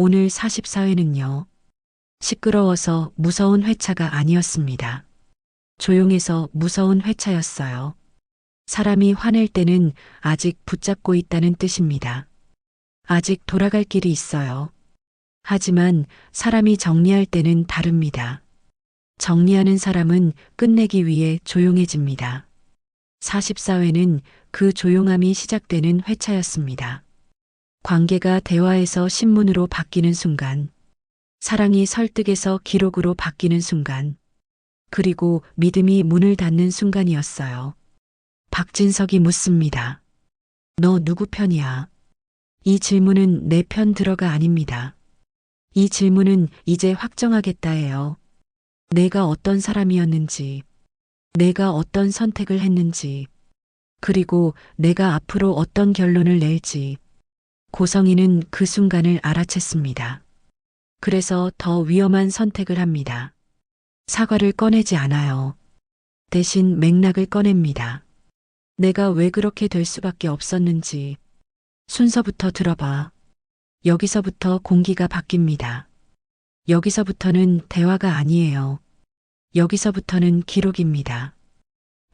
오늘 44회는요. 시끄러워서 무서운 회차가 아니었습니다. 조용해서 무서운 회차였어요. 사람이 화낼 때는 아직 붙잡고 있다는 뜻입니다. 아직 돌아갈 길이 있어요. 하지만 사람이 정리할 때는 다릅니다. 정리하는 사람은 끝내기 위해 조용해집니다. 44회는 그 조용함이 시작되는 회차였습니다. 관계가 대화에서 신문으로 바뀌는 순간, 사랑이 설득에서 기록으로 바뀌는 순간, 그리고 믿음이 문을 닫는 순간이었어요. 박진석이 묻습니다. 너 누구 편이야? 이 질문은 내 편 들어가 아닙니다. 이 질문은 이제 확정하겠다예요. 내가 어떤 사람이었는지, 내가 어떤 선택을 했는지, 그리고 내가 앞으로 어떤 결론을 낼지. 고성이는 그 순간을 알아챘습니다. 그래서 더 위험한 선택을 합니다. 사과를 꺼내지 않아요. 대신 맥락을 꺼냅니다. 내가 왜 그렇게 될 수밖에 없었는지 순서부터 들어봐. 여기서부터 공기가 바뀝니다. 여기서부터는 대화가 아니에요. 여기서부터는 기록입니다.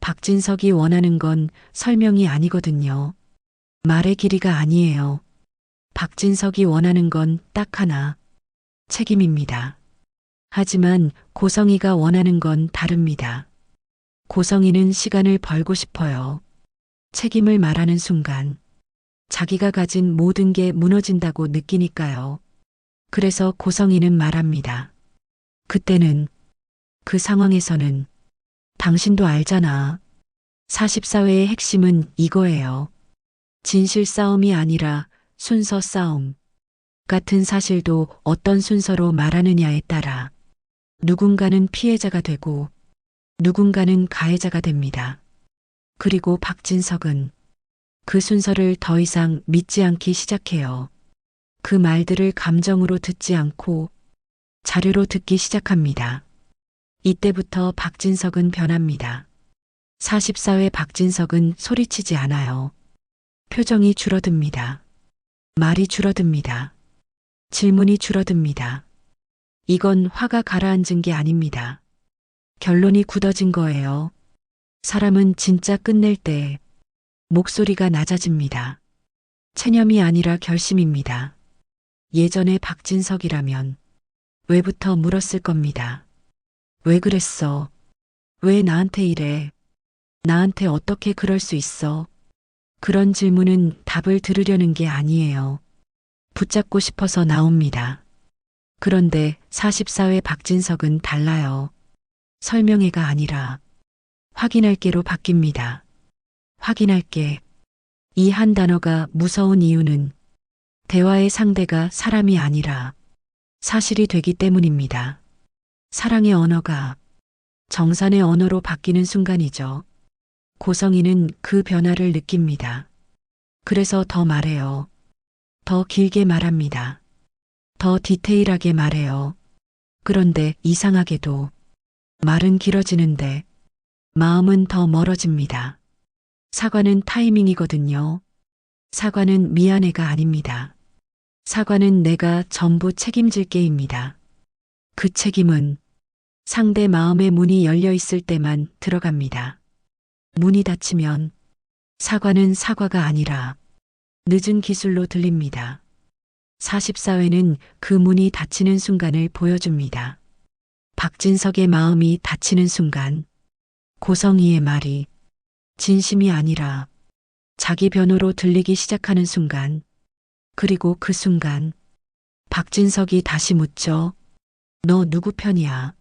박진석이 원하는 건 설명이 아니거든요. 말의 길이가 아니에요. 박진석이 원하는 건 딱 하나, 책임입니다. 하지만 고성이가 원하는 건 다릅니다. 고성이는 시간을 벌고 싶어요. 책임을 말하는 순간, 자기가 가진 모든 게 무너진다고 느끼니까요. 그래서 고성이는 말합니다. 그때는, 그 상황에서는, 당신도 알잖아. 44회의 핵심은 이거예요. 진실 싸움이 아니라 순서 싸움. 같은 사실도 어떤 순서로 말하느냐에 따라 누군가는 피해자가 되고 누군가는 가해자가 됩니다. 그리고 박진석은 그 순서를 더 이상 믿지 않기 시작해요. 그 말들을 감정으로 듣지 않고 자료로 듣기 시작합니다. 이때부터 박진석은 변합니다. 44회 박진석은 소리치지 않아요. 표정이 줄어듭니다. 말이 줄어듭니다. 질문이 줄어듭니다. 이건 화가 가라앉은 게 아닙니다. 결론이 굳어진 거예요. 사람은 진짜 끝낼 때 목소리가 낮아집니다. 체념이 아니라 결심입니다. 예전에 박진석이라면 왜부터 물었을 겁니다. 왜 그랬어? 왜 나한테 이래? 나한테 어떻게 그럴 수 있어? 그런 질문은 답을 들으려는 게 아니에요. 붙잡고 싶어서 나옵니다. 그런데 44회 박진석은 달라요. 설명회가 아니라 확인할게로 바뀝니다. 확인할게. 이 한 단어가 무서운 이유는 대화의 상대가 사람이 아니라 사실이 되기 때문입니다. 사랑의 언어가 정산의 언어로 바뀌는 순간이죠. 고성이는 그 변화를 느낍니다. 그래서 더 말해요. 더 길게 말합니다. 더 디테일하게 말해요. 그런데 이상하게도 말은 길어지는데 마음은 더 멀어집니다. 사과는 타이밍이거든요. 사과는 미안해가 아닙니다. 사과는 내가 전부 책임질게입니다. 그 책임은 상대 마음의 문이 열려 있을 때만 들어갑니다. 문이 닫히면 사과는 사과가 아니라 늦은 기술로 들립니다. 44회는 그 문이 닫히는 순간을 보여줍니다. 박진석의 마음이 닫히는 순간, 고성이의 말이 진심이 아니라 자기 변호로 들리기 시작하는 순간, 그리고 그 순간, 박진석이 다시 묻죠. 너 누구 편이야?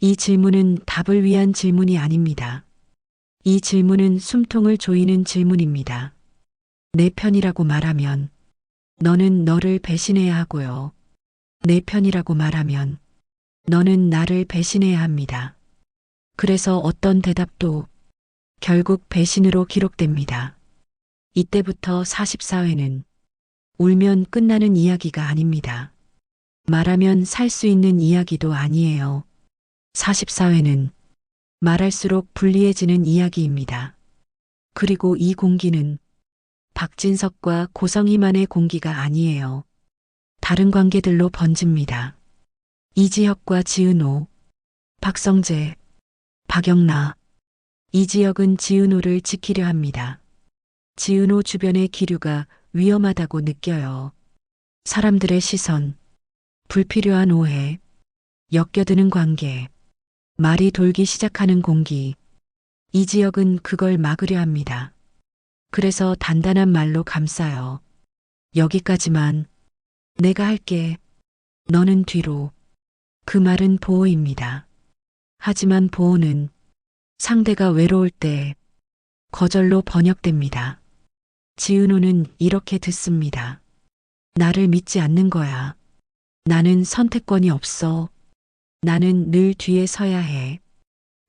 이 질문은 답을 위한 질문이 아닙니다. 이 질문은 숨통을 조이는 질문입니다. 내 편이라고 말하면 너는 너를 배신해야 하고요. 내 편이라고 말하면 너는 나를 배신해야 합니다. 그래서 어떤 대답도 결국 배신으로 기록됩니다. 이때부터 44회는 울면 끝나는 이야기가 아닙니다. 말하면 살 수 있는 이야기도 아니에요. 44회는 말할수록 불리해지는 이야기입니다. 그리고 이 공기는 박진석과 고성이만의 공기가 아니에요. 다른 관계들로 번집니다. 이지혁과 지은호, 박성재, 박영나. 이지혁은 지은호를 지키려 합니다. 지은호 주변의 기류가 위험하다고 느껴요. 사람들의 시선, 불필요한 오해, 엮여드는 관계, 말이 돌기 시작하는 공기. 이지혁은 그걸 막으려 합니다. 그래서 단단한 말로 감싸요. 여기까지만. 내가 할게. 너는 뒤로. 그 말은 보호입니다. 하지만 보호는 상대가 외로울 때 거절로 번역됩니다. 지은호는 이렇게 듣습니다. 나를 믿지 않는 거야. 나는 선택권이 없어. 나는 늘 뒤에 서야 해.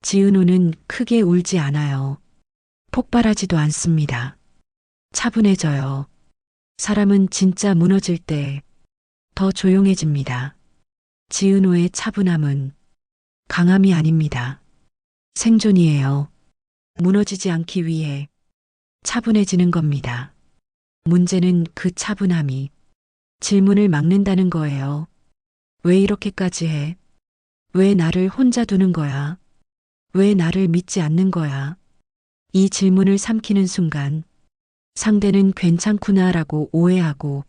지은호는 크게 울지 않아요. 폭발하지도 않습니다. 차분해져요. 사람은 진짜 무너질 때 더 조용해집니다. 지은호의 차분함은 강함이 아닙니다. 생존이에요. 무너지지 않기 위해 차분해지는 겁니다. 문제는 그 차분함이 질문을 막는다는 거예요. 왜 이렇게까지 해? 왜 나를 혼자 두는 거야? 왜 나를 믿지 않는 거야? 이 질문을 삼키는 순간 상대는 괜찮구나라고 오해하고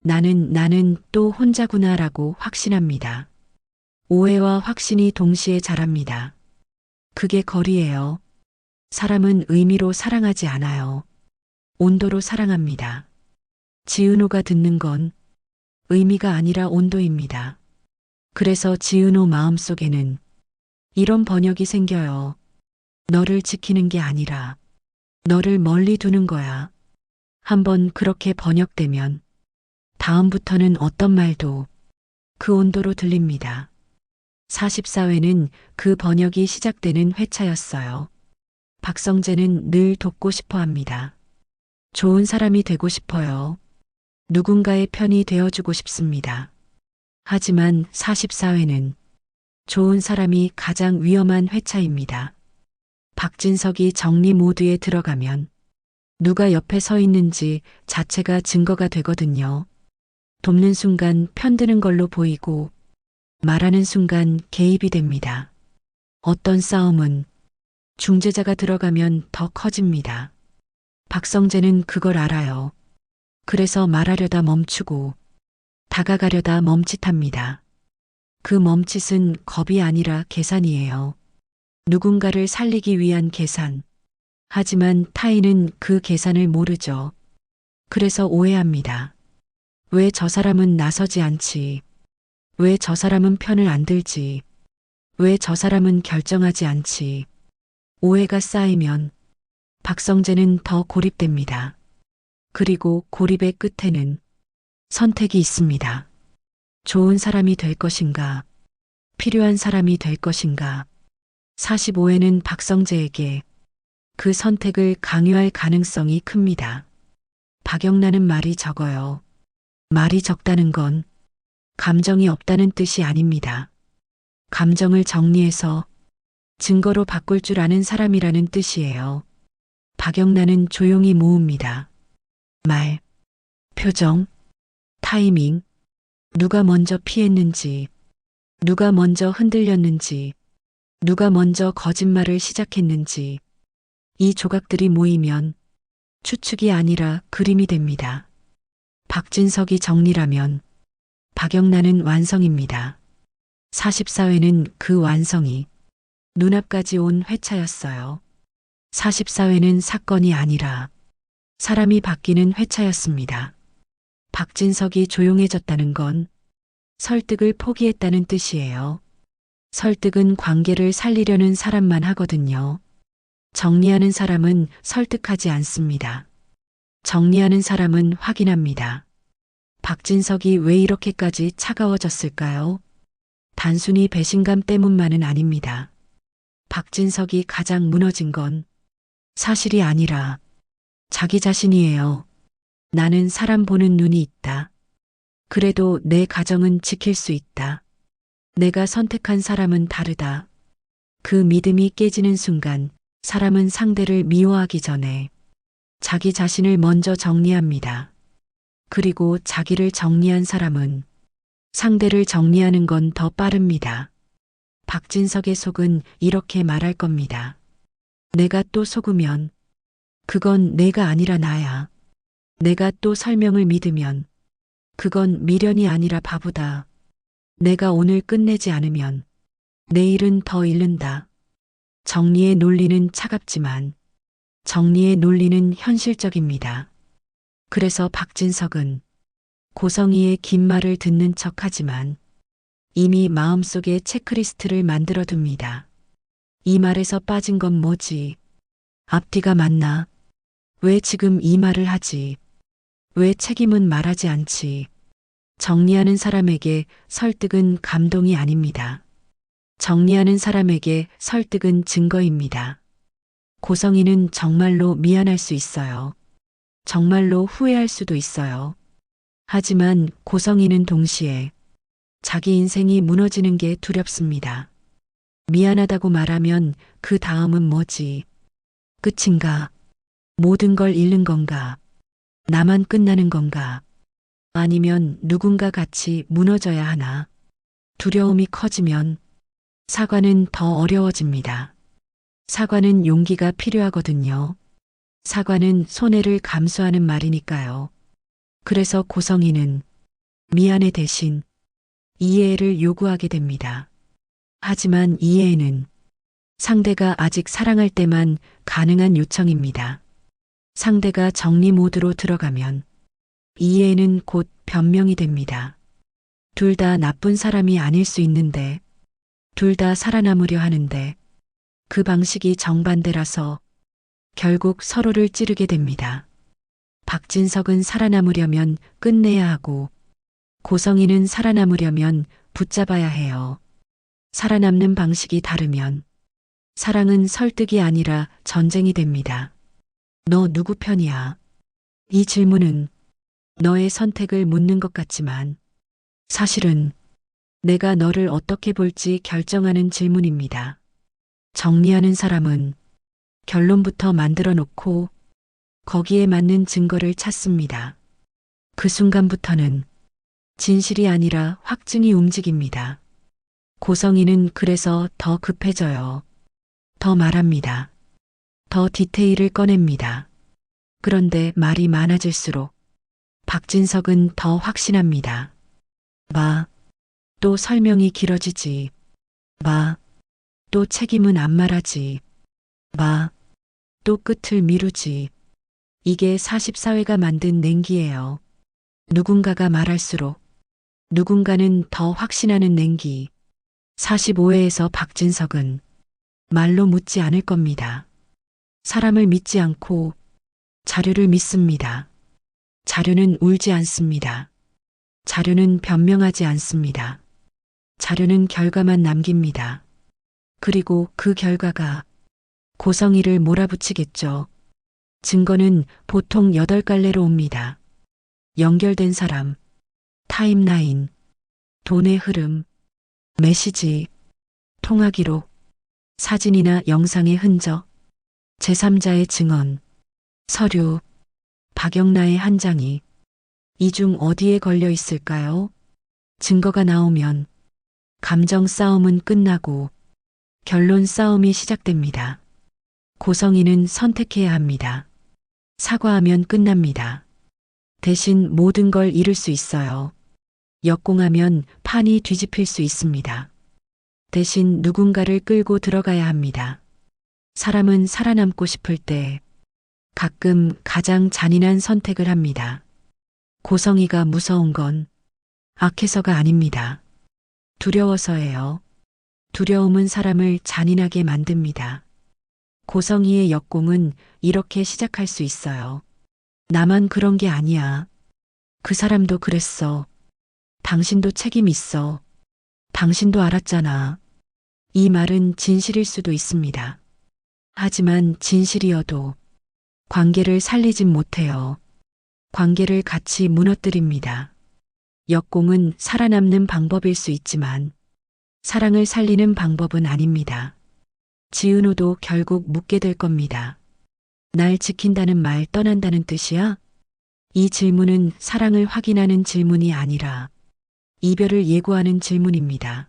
나는 또 혼자구나라고 확신합니다. 오해와 확신이 동시에 자랍니다. 그게 거리예요. 사람은 의미로 사랑하지 않아요. 온도로 사랑합니다. 지은호가 듣는 건 의미가 아니라 온도입니다. 그래서 지은호 마음속에는 이런 번역이 생겨요. 너를 지키는 게 아니라 너를 멀리 두는 거야. 한번 그렇게 번역되면 다음부터는 어떤 말도 그 온도로 들립니다. 44회는 그 번역이 시작되는 회차였어요. 박성재는 늘 돕고 싶어 합니다. 좋은 사람이 되고 싶어요. 누군가의 편이 되어주고 싶습니다. 하지만 44회는 좋은 사람이 가장 위험한 회차입니다. 박진석이 정리 모드에 들어가면 누가 옆에 서 있는지 자체가 증거가 되거든요. 돕는 순간 편드는 걸로 보이고 말하는 순간 개입이 됩니다. 어떤 싸움은 중재자가 들어가면 더 커집니다. 박성재는 그걸 알아요. 그래서 말하려다 멈추고 다가가려다 멈칫합니다. 그 멈칫은 겁이 아니라 계산이에요. 누군가를 살리기 위한 계산. 하지만 타인은 그 계산을 모르죠. 그래서 오해합니다. 왜 저 사람은 나서지 않지? 왜 저 사람은 편을 안 들지? 왜 저 사람은 결정하지 않지? 오해가 쌓이면 박성재는 더 고립됩니다. 그리고 고립의 끝에는 선택이 있습니다. 좋은 사람이 될 것인가? 필요한 사람이 될 것인가? 45회는 박성재에게 그 선택을 강요할 가능성이 큽니다. 박영란은 말이 적어요. 말이 적다는 건 감정이 없다는 뜻이 아닙니다. 감정을 정리해서 증거로 바꿀 줄 아는 사람이라는 뜻이에요. 박영란은 조용히 모읍니다. 말, 표정, 타이밍, 누가 먼저 피했는지, 누가 먼저 흔들렸는지, 누가 먼저 거짓말을 시작했는지, 이 조각들이 모이면 추측이 아니라 그림이 됩니다. 박진석이 정리라면 박영란은 완성입니다. 44회는 그 완성이 눈앞까지 온 회차였어요. 44회는 사건이 아니라 사람이 바뀌는 회차였습니다. 박진석이 조용해졌다는 건 설득을 포기했다는 뜻이에요. 설득은 관계를 살리려는 사람만 하거든요. 정리하는 사람은 설득하지 않습니다. 정리하는 사람은 확인합니다. 박진석이 왜 이렇게까지 차가워졌을까요? 단순히 배신감 때문만은 아닙니다. 박진석이 가장 무너진 건 사실이 아니라 자기 자신이에요. 나는 사람 보는 눈이 있다. 그래도 내 가정은 지킬 수 있다. 내가 선택한 사람은 다르다. 그 믿음이 깨지는 순간 사람은 상대를 미워하기 전에 자기 자신을 먼저 정리합니다. 그리고 자기를 정리한 사람은 상대를 정리하는 건 더 빠릅니다. 박진석의 속은 이렇게 말할 겁니다. 내가 또 속으면 그건 내가 아니라 나야. 내가 또 설명을 믿으면 그건 미련이 아니라 바보다. 내가 오늘 끝내지 않으면 내일은 더 잃는다. 정리의 논리는 차갑지만 정리의 논리는 현실적입니다. 그래서 박진석은 고성이의 긴 말을 듣는 척하지만 이미 마음속에 체크리스트를 만들어 둡니다. 이 말에서 빠진 건 뭐지? 앞뒤가 맞나? 왜 지금 이 말을 하지? 왜 책임은 말하지 않지? 정리하는 사람에게 설득은 감동이 아닙니다. 정리하는 사람에게 설득은 증거입니다. 고성이는 정말로 미안할 수 있어요. 정말로 후회할 수도 있어요. 하지만 고성이는 동시에 자기 인생이 무너지는 게 두렵습니다. 미안하다고 말하면 그 다음은 뭐지? 끝인가? 모든 걸 잃는 건가? 나만 끝나는 건가? 아니면 누군가 같이 무너져야 하나? 두려움이 커지면 사과는 더 어려워집니다. 사과는 용기가 필요하거든요. 사과는 손해를 감수하는 말이니까요. 그래서 고성이는 미안해 대신 이해를 요구하게 됩니다. 하지만 이해는 상대가 아직 사랑할 때만 가능한 요청입니다. 상대가 정리 모드로 들어가면 이해는 곧 변명이 됩니다. 둘 다 나쁜 사람이 아닐 수 있는데, 둘 다 살아남으려 하는데, 그 방식이 정반대라서 결국 서로를 찌르게 됩니다. 박진석은 살아남으려면 끝내야 하고, 고성이는 살아남으려면 붙잡아야 해요. 살아남는 방식이 다르면 사랑은 설득이 아니라 전쟁이 됩니다. 너 누구 편이야? 이 질문은 너의 선택을 묻는 것 같지만 사실은 내가 너를 어떻게 볼지 결정하는 질문입니다. 정리하는 사람은 결론부터 만들어 놓고 거기에 맞는 증거를 찾습니다. 그 순간부터는 진실이 아니라 확증이 움직입니다. 고성이는 그래서 더 급해져요. 더 말합니다. 더 디테일을 꺼냅니다. 그런데 말이 많아질수록 박진석은 더 확신합니다. 또 설명이 길어지지. 또 책임은 안 말하지. 또 끝을 미루지. 이게 44회가 만든 냉기예요. 누군가가 말할수록 누군가는 더 확신하는 냉기. 45회에서 박진석은 말로 묻지 않을 겁니다. 사람을 믿지 않고 자료를 믿습니다. 자료는 울지 않습니다. 자료는 변명하지 않습니다. 자료는 결과만 남깁니다. 그리고 그 결과가 고성이를 몰아붙이겠죠. 증거는 보통 8갈래로 옵니다. 연결된 사람, 타임라인, 돈의 흐름, 메시지, 통화 기록, 사진이나 영상의 흔적, 제3자의 증언, 서류, 박영나의 한 장이 이 중 어디에 걸려 있을까요? 증거가 나오면 감정 싸움은 끝나고 결론 싸움이 시작됩니다. 고성이는 선택해야 합니다. 사과하면 끝납니다. 대신 모든 걸 잃을 수 있어요. 역공하면 판이 뒤집힐 수 있습니다. 대신 누군가를 끌고 들어가야 합니다. 사람은 살아남고 싶을 때 가끔 가장 잔인한 선택을 합니다. 고성이가 무서운 건 악해서가 아닙니다. 두려워서예요. 두려움은 사람을 잔인하게 만듭니다. 고성이의 역공은 이렇게 시작할 수 있어요. 나만 그런 게 아니야. 그 사람도 그랬어. 당신도 책임 있어. 당신도 알았잖아. 이 말은 진실일 수도 있습니다. 하지만 진실이어도 관계를 살리진 못해요. 관계를 같이 무너뜨립니다. 역공은 살아남는 방법일 수 있지만 사랑을 살리는 방법은 아닙니다. 지은호도 결국 묻게 될 겁니다. 날 지킨다는 말 떠난다는 뜻이야? 이 질문은 사랑을 확인하는 질문이 아니라 이별을 예고하는 질문입니다.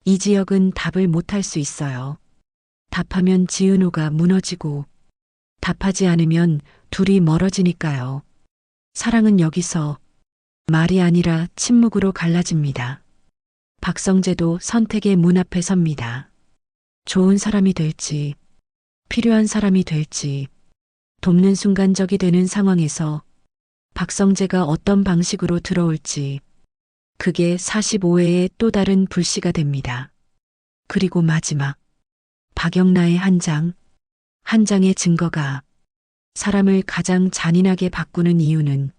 이지혁은 답을 못할 수 있어요. 답하면 지은호가 무너지고 답하지 않으면 둘이 멀어지니까요. 사랑은 여기서 말이 아니라 침묵으로 갈라집니다. 박성재도 선택의 문 앞에 섭니다. 좋은 사람이 될지, 필요한 사람이 될지, 돕는 순간적이 되는 상황에서 박성재가 어떤 방식으로 들어올지, 그게 45회의 또 다른 불씨가 됩니다. 그리고 마지막, 박영라의 한 장의 증거가 사람을 가장 잔인하게 바꾸는 이유는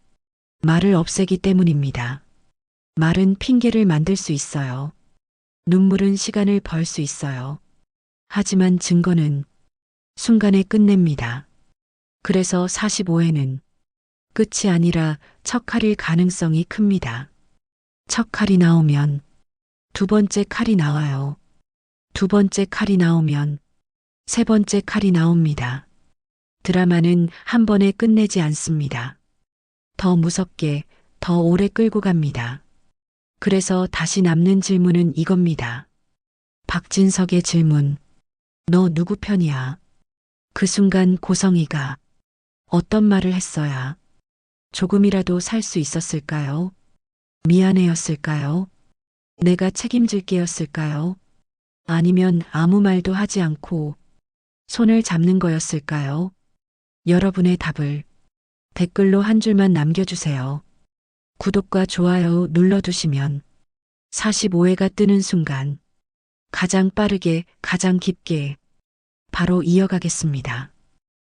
말을 없애기 때문입니다. 말은 핑계를 만들 수 있어요. 눈물은 시간을 벌 수 있어요. 하지만 증거는 순간에 끝냅니다. 그래서 45회는 끝이 아니라 첫 칼일 가능성이 큽니다. 첫 칼이 나오면 두 번째 칼이 나와요. 두 번째 칼이 나오면 세 번째 칼이 나옵니다. 드라마는 한 번에 끝내지 않습니다. 더 무섭게, 더 오래 끌고 갑니다. 그래서 다시 남는 질문은 이겁니다. 박진석의 질문. 너 누구 편이야? 그 순간 고성이가 어떤 말을 했어야 조금이라도 살 수 있었을까요? 미안해였을까요? 내가 책임질게였을까요? 아니면 아무 말도 하지 않고 손을 잡는 거였을까요? 여러분의 답을 댓글로 한 줄만 남겨주세요. 구독과 좋아요 눌러두시면 45회가 뜨는 순간 가장 빠르게, 가장 깊게 바로 이어가겠습니다.